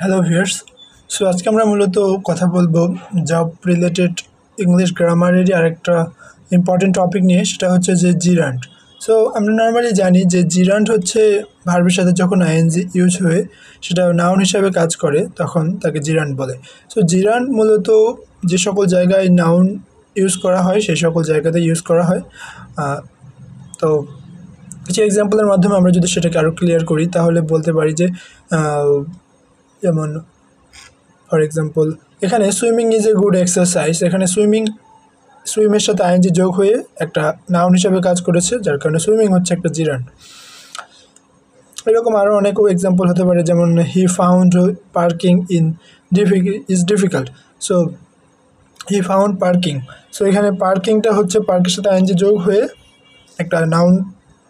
Hello viewers. So আজকে আমরা মূলত কথা বলবো জব রিলেটেড ইংলিশ গ্রামারেরই আরেকটা ইম্পর্টেন্ট টপিক নিয়ে, সেটা হচ্ছে যে জিরান্ড। সো আমরা নর্মালি জানি যে জিরান্ড হচ্ছে ভার্বের সাথে যখন আইএনজি ইউজ হয়ে সেটা নাউন হিসাবে কাজ করে তখন তাকে জিরান্ড বলে। সো জিরান্ড মূলত যে সকল জায়গায় নাউন ইউজ করা হয় সেই সকল জায়গাতে ইউজ করা হয়। তো কিছু এক্সাম্পলের মাধ্যমে আমরা যদি সেটাকে আরও ক্লিয়ার করি তাহলে বলতে পারি যে যেমন ফর এক্সাম্পল এখানে swimming is a good exercise, এখানে সুইমের সাথে আইএনজি যোগ হয়ে একটা নাউন হিসাবে কাজ করেছে, যার কারণে সুইমিং হচ্ছে একটা জিরান্ড। এরকম আরও অনেক এক্সাম্পল হতে পারে, যেমন he found parking is difficult. So he found parking, so এখানে পার্কিংটা হচ্ছে পার্কের সাথে আইএনজি যোগ হয়ে একটা নাউন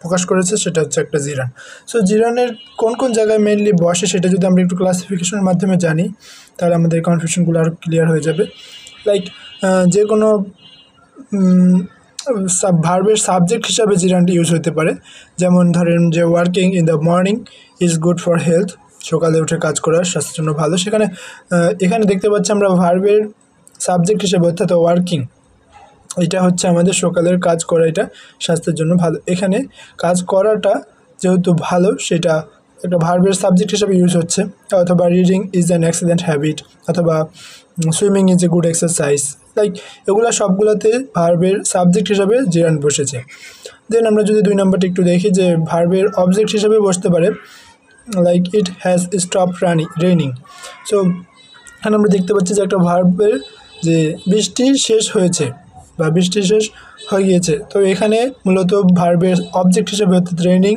প্রকাশ করেছে, সেটা হচ্ছে একটা জিরান। সো জিরানের কোন কোন জায়গায় মেনলি বসে সেটা যদি আমরা একটু ক্লাসিফিকেশনের মাধ্যমে জানি তাহলে আমাদের কনফিউশনগুলো আরও ক্লিয়ার হয়ে যাবে। লাইক যে কোনো ভার্বের সাবজেক্ট হিসাবে জিরানটি ইউজ হতে পারে। যেমন ধরেন যে working in the morning is good for health, সকালে উঠে কাজ করা স্বাস্থ্যের জন্য ভালো। সেখানে এখানে দেখতে পাচ্ছি আমরা ভার্বের সাবজেক্ট হিসেবে, অর্থাৎ ওয়ার্কিং, এটা হচ্ছে আমাদের সকালের কাজ করা, এটা স্বাস্থ্যের জন্য ভালো। এখানে কাজ করাটা যেহেতু ভালো সেটা একটা ভার্বের সাবজেক্ট হিসেবে ইউজ হচ্ছে। অথবা reading is an excellent habit, অথবা swimming is a good exercise. Like এগুলো সবগুলোতে ভার্বের সাবজেক্ট হিসাবে জিরান্ড বসেছে। দেন আমরা যদি 2 নম্বরটা একটু দেখি যে ভার্বের অবজেক্ট হিসাবে বসতে পারে, like it has stop raining. So এখানে আমরা দেখতে পাচ্ছি যে একটা ভার্বের যে বৃষ্টি শেষ হয়েছে বা বৃষ্টি শেষ হয়ে গিয়েছে, তো এখানে মূলত ভার্বের অবজেক্ট হিসেবে অর্থাৎ রেইনিং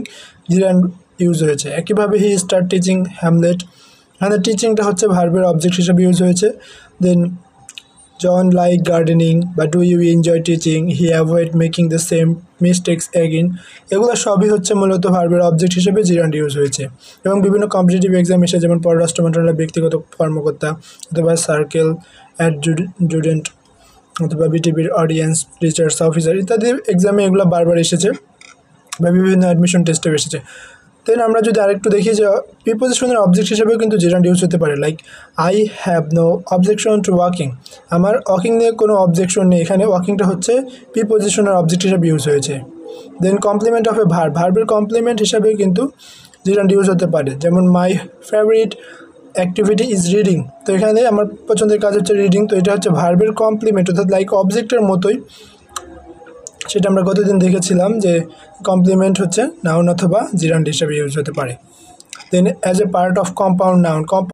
জিরান্ড ইউজ হয়েছে। একইভাবে হি স্টার্ট টিচিং হ্যামলেট, এখানে টিচিংটা হচ্ছে ভার্বের অবজেক্ট হিসেবে ইউজ হয়েছে। দেন জন লাইক গার্ডেনিং বা do you enjoy teaching, he avoid making the same mistakes again, এগুলো সবই হচ্ছে মূলত ভার্বের অবজেক্ট হিসেবে জিরান্ড ইউজ হয়েছে। এবং বিভিন্ন কম্পিটিটিভ এক্সাম এসে, যেমন পররাষ্ট্র মন্ত্রণালয়ের ব্যক্তিগত কর্মকর্তা অথবা সার্কেল অ্যাডজুডেন্ট অথবা বিটিভির অডিয়েন্স রিসার্চ অফিসার ইত্যাদি এক্সামে এগুলো বারবার এসেছে বা বিভিন্ন অ্যাডমিশন টেস্টেও এসেছে। দেন আমরা যদি আরেকটু দেখি যে প্রিপোজিশনের অবজেক্ট হিসেবেও কিন্তু জিরান্ড ইউজ হতে পারে। Like I have no objection to walking, আমার ওয়াকিং নিয়ে কোনো অবজেকশন নেই, এখানে ওয়াকিংটা হচ্ছে প্রিপোজিশনের অবজেক্ট হিসেবে ইউজ হয়েছে। দেন কমপ্লিমেন্ট অফ এ ভার্বের কমপ্লিমেন্ট হিসাবে কিন্তু জিরান্ড ইউজ হতে পারে। যেমন my favourite activity is reading, তো এখানে আমার পছন্দের কাজ হচ্ছে রিডিং, তো এটা হচ্ছে ভার্বের কমপ্লিমেন্ট, অর্থাৎ লাইক অবজেক্টের মতোই। সেটা আমরা গতদিন দেখেছিলাম যে কমপ্লিমেন্ট হচ্ছে নাউন অথবা জিরান্ড হিসাবে ইউজ হতে পারে। Then as a part of compound noun,